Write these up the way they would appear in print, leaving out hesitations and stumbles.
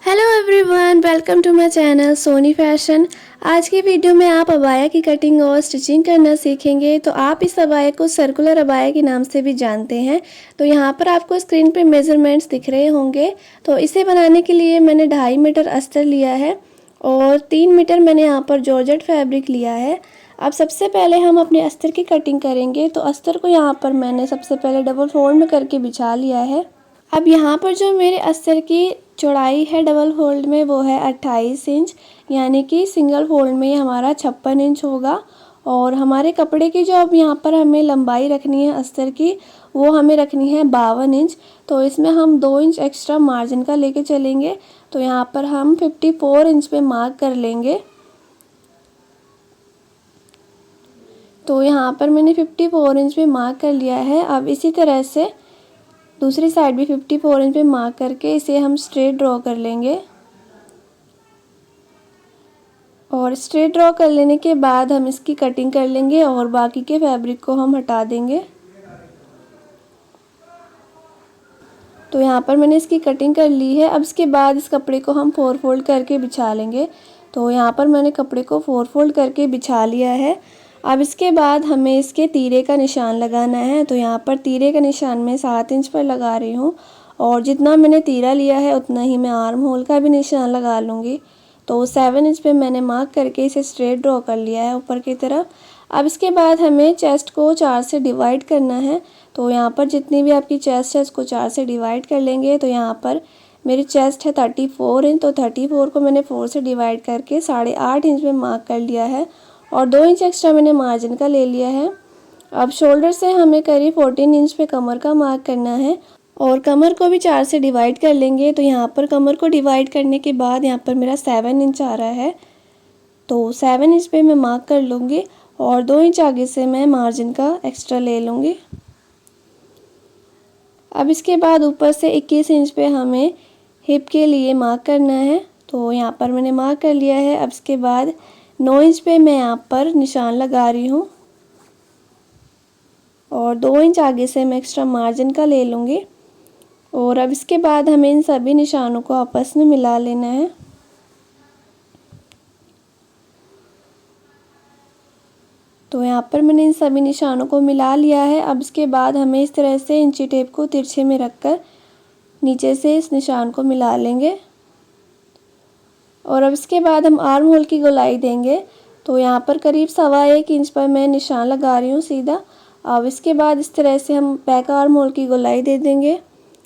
Hello everyone, welcome to my channel Soni fashion. आज की video में आप अबाया की कटिंग और स्टिचिंग करना सीखेंगे। तो आप इस अबाया को सर्कुलर अबाया के नाम से भी जानते हैं। तो यहाँ पर आपको स्क्रीन पे मेजरमेंट्स दिख रहे होंगे। तो इसे बनाने के लिए मैंने 2.5 मीटर अस्तर लिया है और 3 मीटर मैंने यहाँ पर जॉर्जेट फैब्रिक लिया है। अब सबसे पहले हम अपने अस्तर की कटिंग करेंगे। तो अस्तर को यहाँ पर मैंने सबसे पहले डबल फोल्ड में करके बिछा लिया है। अब यहाँ पर जो मेरे अस्तर की चौड़ाई है डबल फोल्ड में वो है 28 इंच, यानी कि सिंगल फोल्ड में हमारा 56 इंच होगा। और हमारे कपड़े की जो अब यहाँ पर हमें लंबाई रखनी है अस्तर की, वो हमें रखनी है 52 इंच। तो इसमें हम 2 इंच एक्स्ट्रा मार्जिन का लेके चलेंगे। तो यहाँ पर हम 54 इंच पे मार्क कर लेंगे। तो यहाँ पर मैंने 54 इंच पे मार्क कर लिया है। अब इसी तरह से दूसरी साइड भी 54 इंच पे मार्क करके इसे हम स्ट्रेट ड्रॉ कर लेंगे। और स्ट्रेट ड्रॉ कर लेने के बाद हम इसकी कटिंग कर लेंगे और बाकी के फैब्रिक को हम हटा देंगे। तो यहाँ पर मैंने इसकी कटिंग कर ली है। अब इसके बाद इस कपड़े को हम 4 फोल्ड करके बिछा लेंगे। तो यहाँ पर मैंने कपड़े को 4 फोल्ड करके बिछा लिया है। अब इसके बाद हमें इसके तीरे का निशान लगाना है। तो यहाँ पर तीरे का निशान मैं 7 इंच पर लगा रही हूँ और जितना मैंने तीरा लिया है उतना ही मैं आर्म होल का भी निशान लगा लूँगी। तो 7 इंच पे मैंने मार्क करके इसे स्ट्रेट ड्रॉ कर लिया है ऊपर की तरफ। अब इसके बाद हमें चेस्ट को 4 से डिवाइड करना है। तो यहाँ पर जितनी भी आपकी चेस्ट है उसको 4 से डिवाइड कर लेंगे। तो यहाँ पर मेरी चेस्ट है 34 इंच, तो 34 को मैंने 4 से डिवाइड करके 8.5 इंच में मार्क कर लिया है और 2 इंच एक्स्ट्रा मैंने मार्जिन का ले लिया है। अब शोल्डर से हमें करीब 14 इंच पे कमर का मार्क करना है और कमर को भी 4 से डिवाइड कर लेंगे। तो यहाँ पर कमर को डिवाइड करने के बाद यहाँ पर मेरा 7 इंच आ रहा है। तो 7 इंच पे मैं मार्क कर लूँगी और 2 इंच आगे से मैं मार्जिन का एक्स्ट्रा ले लूँगी। अब इसके बाद ऊपर से 21 इंच पे हमें हिप के लिए मार्क करना है। तो यहाँ पर मैंने मार्क कर लिया है। अब इसके बाद 9 इंच पे मैं यहाँ पर निशान लगा रही हूँ और 2 इंच आगे से मैं एक्स्ट्रा मार्जिन का ले लूँगी। और अब इसके बाद हमें इन सभी निशानों को आपस में मिला लेना है। तो यहाँ पर मैंने इन सभी निशानों को मिला लिया है। अब इसके बाद हमें इस तरह से इंची टेप को तिरछे में रखकर नीचे से इस निशान को मिला लेंगे। और अब इसके बाद हम आर्म होल की गोलाई देंगे। तो यहाँ पर करीब 1.25 इंच पर मैं निशान लगा रही हूँ सीधा। अब इसके बाद इस तरह से हम बैक आर्म होल की गोलाई दे देंगे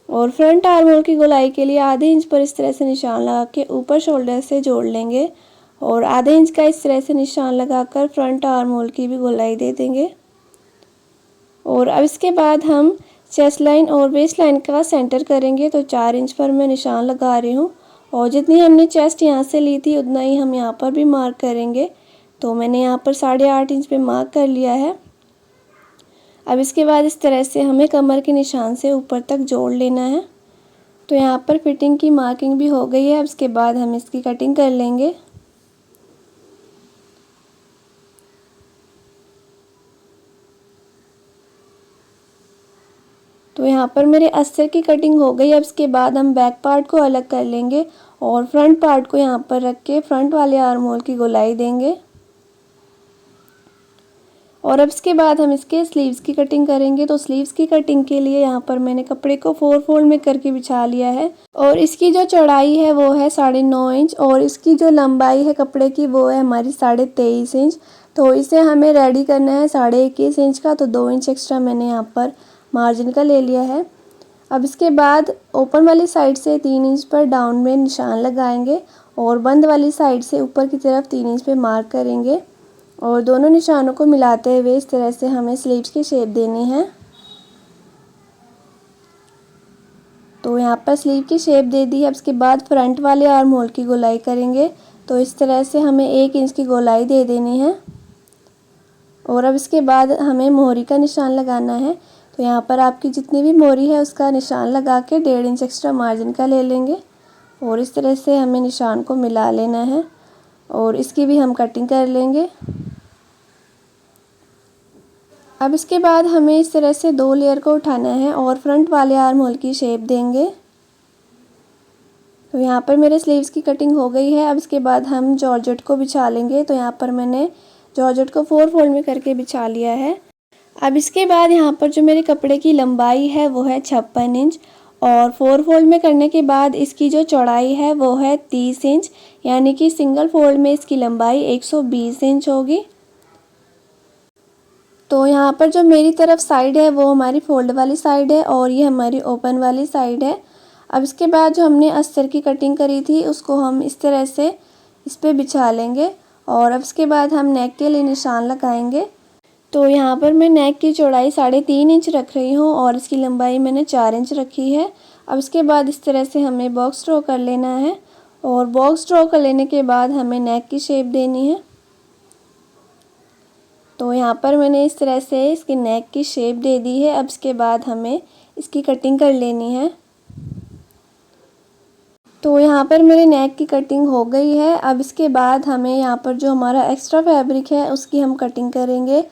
और फ्रंट आर्म होल की गोलाई के लिए आधे इंच पर इस तरह से निशान लगा के ऊपर शोल्डर से जोड़ लेंगे और आधे इंच का इस तरह से निशान लगाकर फ्रंट आर्म होल की भी गोलाई दे देंगे। और अब इसके बाद हम चेस्ट लाइन और वेस्ट लाइन का सेंटर करेंगे। तो 4 इंच पर मैं निशान लगा रही हूँ और जितनी हमने चेस्ट यहाँ से ली थी उतना ही हम यहाँ पर भी मार्क करेंगे। तो मैंने यहाँ पर 8.5 इंच पे मार्क कर लिया है। अब इसके बाद इस तरह से हमें कमर के निशान से ऊपर तक जोड़ लेना है। तो यहाँ पर फिटिंग की मार्किंग भी हो गई है। अब इसके बाद हम इसकी कटिंग कर लेंगे। तो यहाँ पर मेरे अस्तर की कटिंग हो गई। अब इसके बाद हम बैक पार्ट को अलग कर लेंगे और फ्रंट पार्ट को यहाँ पर रख के फ्रंट वाले आर्म होल की गोलाई देंगे। और अब इसके बाद हम इसके स्लीव्स की कटिंग करेंगे। तो स्लीव्स की कटिंग के लिए यहाँ पर मैंने कपड़े को 4 फोल्ड में करके बिछा लिया है और इसकी जो चौड़ाई है वो है 9.5 इंच और इसकी जो लंबाई है कपड़े की वो है हमारी 23.5 इंच। तो इसे हमें रेडी करना है 21.5 इंच का। तो 2 इंच एक्स्ट्रा मैंने यहाँ पर मार्जिन का ले लिया है। अब इसके बाद ओपन वाली साइड से 3 इंच पर डाउन में निशान लगाएंगे और बंद वाली साइड से ऊपर की तरफ 3 इंच पे मार्क करेंगे और दोनों निशानों को मिलाते हुए इस तरह से हमें स्लीव्स की शेप देनी है। तो यहाँ पर स्लीव की शेप दे दी है। अब इसके बाद फ्रंट वाले आर्म होल की गोलाई करेंगे। तो इस तरह से हमें 1 इंच की गोलाई दे देनी है और अब इसके बाद हमें मोहरी का निशान लगाना है। तो यहाँ पर आपकी जितनी भी मोहरी है उसका निशान लगा के 1.5 इंच एक्स्ट्रा मार्जिन का ले लेंगे और इस तरह से हमें निशान को मिला लेना है और इसकी भी हम कटिंग कर लेंगे। अब इसके बाद हमें इस तरह से 2 लेयर को उठाना है और फ्रंट वाले आर्म होल की शेप देंगे। तो यहाँ पर मेरे स्लीव्स की कटिंग हो गई है। अब इसके बाद हम जॉर्जेट को बिछा लेंगे। तो यहाँ पर मैंने जॉर्जेट को 4 फोल्ड में करके बिछा लिया है। अब इसके बाद यहाँ पर जो मेरे कपड़े की लंबाई है वो है 56 इंच और 4 फोल्ड में करने के बाद इसकी जो चौड़ाई है वो है 30 इंच, यानी कि सिंगल फोल्ड में इसकी लंबाई 120 इंच होगी। तो यहाँ पर जो मेरी तरफ साइड है वो हमारी फोल्ड वाली साइड है और ये हमारी ओपन वाली साइड है। अब इसके बाद जो हमने अस्तर की कटिंग करी थी उसको हम इस तरह से इस पर बिछा लेंगे और अब इसके बाद हम नेक के लिए निशान लगाएंगे। तो यहाँ पर मैं नेक की चौड़ाई 3.5 इंच रख रही हूँ और इसकी लंबाई मैंने 4 इंच रखी है। अब इसके बाद इस तरह से हमें बॉक्स ड्रॉ कर लेना है और बॉक्स ड्रॉ कर लेने के बाद हमें नेक की शेप देनी है। तो यहाँ पर मैंने इस तरह से इसकी नेक की शेप दे दी है। अब इसके बाद हमें इसकी कटिंग कर लेनी है। तो यहाँ पर मेरे नेक की कटिंग हो गई है। अब इसके बाद हमें यहाँ पर जो हमारा एक्स्ट्रा फैब्रिक है उसकी हम कटिंग करेंगे।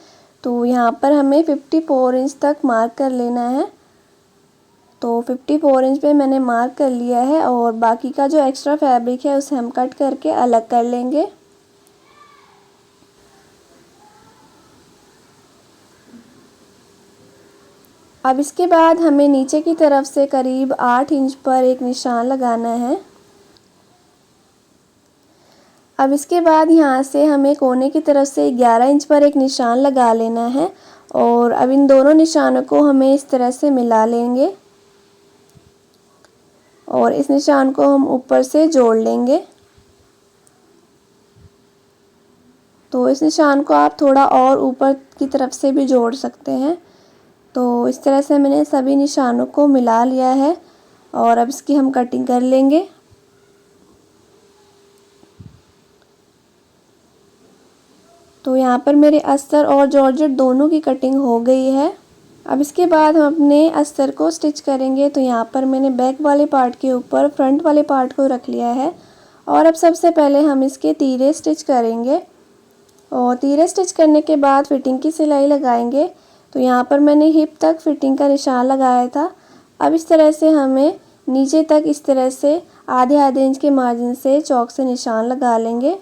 तो यहाँ पर हमें 54 इंच तक मार्क कर लेना है। तो 54 इंच पे मैंने मार्क कर लिया है और बाकी का जो एक्स्ट्रा फैब्रिक है उसे हम कट करके अलग कर लेंगे। अब इसके बाद हमें नीचे की तरफ से करीब 8 इंच पर एक निशान लगाना है। अब इसके बाद यहाँ से हमें कोने की तरफ से 11 इंच पर एक निशान लगा लेना है और अब इन दोनों निशानों को हमें इस तरह से मिला लेंगे और इस निशान को हम ऊपर से जोड़ लेंगे। तो इस निशान को आप थोड़ा और ऊपर की तरफ से भी जोड़ सकते हैं। तो इस तरह से मैंने सभी निशानों को मिला लिया है और अब इसकी हम कटिंग कर लेंगे। तो यहाँ पर मेरे अस्तर और जॉर्जेट दोनों की कटिंग हो गई है। अब इसके बाद हम अपने अस्तर को स्टिच करेंगे। तो यहाँ पर मैंने बैक वाले पार्ट के ऊपर फ्रंट वाले पार्ट को रख लिया है और अब सबसे पहले हम इसके तीरे स्टिच करेंगे और तीरे स्टिच करने के बाद फिटिंग की सिलाई लगाएंगे। तो यहाँ पर मैंने हिप तक फिटिंग का निशान लगाया था। अब इस तरह से हमें नीचे तक इस तरह से आधे आधे इंच के मार्जिन से चौक से निशान लगा लेंगे।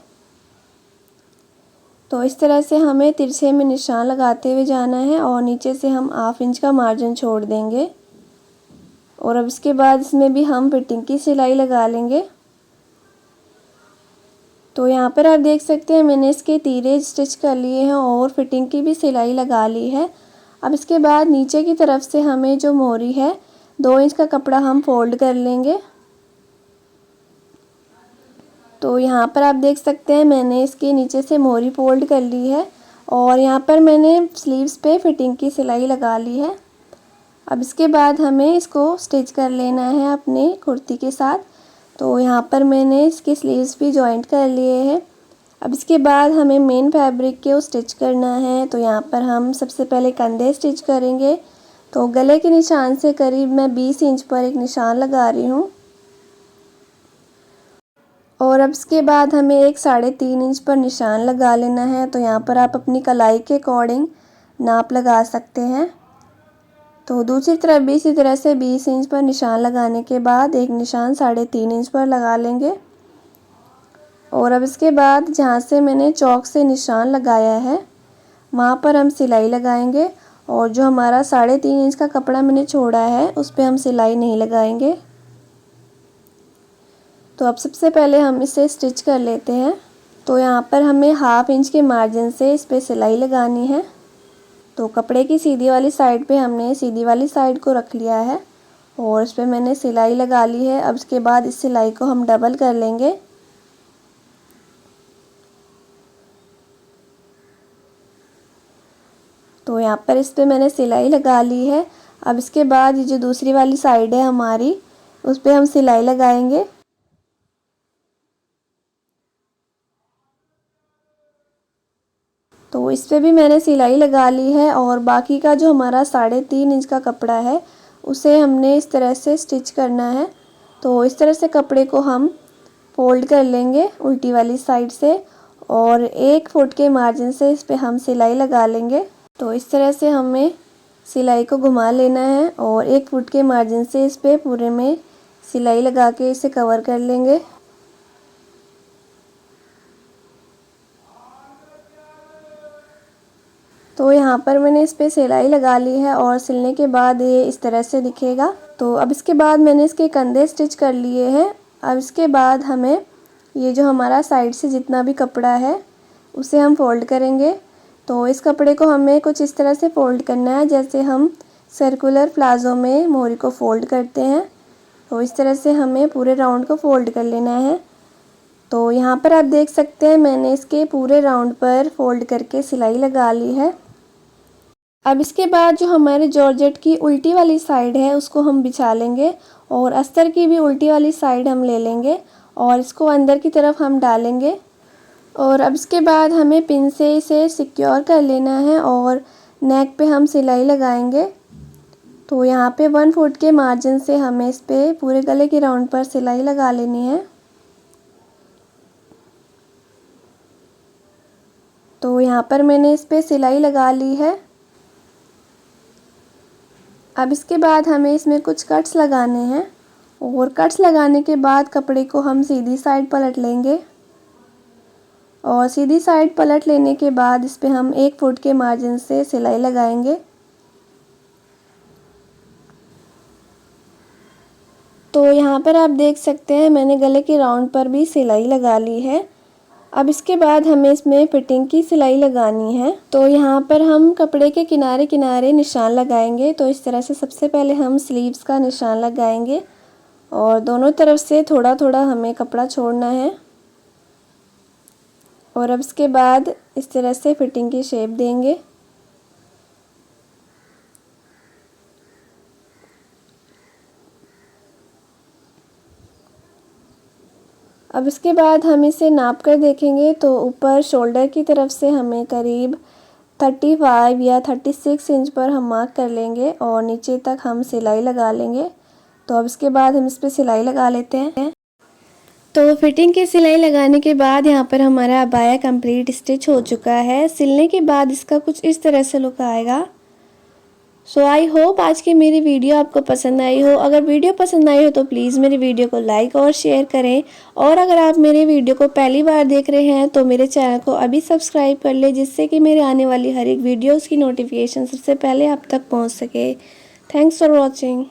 तो इस तरह से हमें तिरछे में निशान लगाते हुए जाना है और नीचे से हम हाफ इंच का मार्जिन छोड़ देंगे और अब इसके बाद इसमें भी हम फिटिंग की सिलाई लगा लेंगे। तो यहाँ पर आप देख सकते हैं मैंने इसके तीरे स्टिच कर लिए हैं और फिटिंग की भी सिलाई लगा ली है। अब इसके बाद नीचे की तरफ से हमें जो मोरी है 2 इंच का कपड़ा हम फोल्ड कर लेंगे। तो यहाँ पर आप देख सकते हैं मैंने इसके नीचे से मोरी फोल्ड कर ली है और यहाँ पर मैंने स्लीव्स पे फिटिंग की सिलाई लगा ली है। अब इसके बाद हमें इसको स्टिच कर लेना है अपने कुर्ती के साथ। तो यहाँ पर मैंने इसके स्लीव्स भी जॉइंट कर लिए हैं। अब इसके बाद हमें मेन फैब्रिक को स्टिच करना है। तो यहाँ पर हम सबसे पहले कंधे स्टिच करेंगे। तो गले के निशान से करीब मैं 20 इंच पर एक निशान लगा रही हूँ और अब इसके बाद हमें एक 3.5 इंच पर निशान लगा लेना है। तो यहाँ पर आप अपनी कलाई के अकॉर्डिंग नाप लगा सकते हैं। तो दूसरी तरफ भी इसी तरह से 20 इंच पर निशान लगाने के बाद एक निशान 3.5 इंच पर लगा लेंगे और अब इसके बाद जहाँ से मैंने चौक से निशान लगाया है वहाँ पर हम सिलाई लगाएंगे और जो हमारा 3.5 इंच का कपड़ा मैंने छोड़ा है उस पर हम सिलाई नहीं लगाएंगे। तो अब सबसे पहले हम इसे स्टिच कर लेते हैं। तो यहाँ पर हमें हाफ इंच के मार्जिन से इस पर सिलाई लगानी है। तो कपड़े की सीधी वाली साइड पे हमने सीधी वाली साइड को रख लिया है और इस पर मैंने सिलाई लगा ली है। अब इसके बाद इस सिलाई को हम डबल कर लेंगे। तो यहाँ पर इस पर मैंने सिलाई लगा ली है। अब इसके बाद ये जो दूसरी वाली साइड है हमारी उस पर हम सिलाई लगाएंगे। तो इस पर भी मैंने सिलाई लगा ली है और बाकी का जो हमारा 3.5 इंच का कपड़ा है उसे हमने इस तरह से स्टिच करना है। तो इस तरह से कपड़े को हम फोल्ड कर लेंगे उल्टी वाली साइड से और 1 फुट के मार्जिन से इस पर हम सिलाई लगा लेंगे। तो इस तरह से हमें सिलाई को घुमा लेना है और 1 फुट के मार्जिन से इस पर पूरे में सिलाई लगा के इसे कवर कर लेंगे। तो यहाँ पर मैंने इस पे सिलाई लगा ली है और सिलने के बाद ये इस तरह से दिखेगा। तो अब इसके बाद मैंने इसके कंधे स्टिच कर लिए हैं। अब इसके बाद हमें ये जो हमारा साइड से जितना भी कपड़ा है उसे हम फोल्ड करेंगे। तो इस कपड़े को हमें कुछ इस तरह से फोल्ड करना है जैसे हम सर्कुलर प्लाज़ो में मोरी को फोल्ड करते हैं। तो इस तरह से हमें पूरे राउंड को फोल्ड कर लेना है। तो यहाँ पर आप देख सकते हैं मैंने इसके पूरे राउंड पर फोल्ड करके सिलाई लगा ली है। अब इसके बाद जो हमारे जॉर्जेट की उल्टी वाली साइड है उसको हम बिछा लेंगे और अस्तर की भी उल्टी वाली साइड हम ले लेंगे और इसको अंदर की तरफ हम डालेंगे। और अब इसके बाद हमें पिन से इसे सिक्योर कर लेना है और नेक पे हम सिलाई लगाएंगे। तो यहाँ पे 1 फुट के मार्जिन से हमें इस पे पूरे गले के राउंड पर सिलाई लगा लेनी है। तो यहाँ पर मैंने इस पे सिलाई लगा ली है। अब इसके बाद हमें इसमें कुछ कट्स लगाने हैं और कट्स लगाने के बाद कपड़े को हम सीधी साइड पलट लेंगे और सीधी साइड पलट लेने के बाद इस पे हम 1 फुट के मार्जिन से सिलाई लगाएंगे। तो यहाँ पर आप देख सकते हैं मैंने गले के राउंड पर भी सिलाई लगा ली है। अब इसके बाद हमें इसमें फिटिंग की सिलाई लगानी है। तो यहाँ पर हम कपड़े के किनारे किनारे निशान लगाएंगे। तो इस तरह से सबसे पहले हम स्लीव्स का निशान लगाएंगे और दोनों तरफ से थोड़ा थोड़ा हमें कपड़ा छोड़ना है और अब इसके बाद इस तरह से फिटिंग की शेप देंगे। अब इसके बाद हम इसे नाप कर देखेंगे तो ऊपर शोल्डर की तरफ से हमें करीब 35 या 36 इंच पर हम मार्क कर लेंगे और नीचे तक हम सिलाई लगा लेंगे। तो अब इसके बाद हम इस पर सिलाई लगा लेते हैं। तो फिटिंग की सिलाई लगाने के बाद यहाँ पर हमारा अबाया कंप्लीट स्टिच हो चुका है। सिलने के बाद इसका कुछ इस तरह से लुक आएगा। सो आई होप आज की मेरी वीडियो आपको पसंद आई हो। अगर वीडियो पसंद आई हो तो प्लीज़ मेरी वीडियो को लाइक और शेयर करें और अगर आप मेरे वीडियो को पहली बार देख रहे हैं तो मेरे चैनल को अभी सब्सक्राइब कर ले जिससे कि मेरे आने वाली हर एक वीडियोज़ की नोटिफिकेशन सबसे पहले आप तक पहुँच सके। Thanks for watching.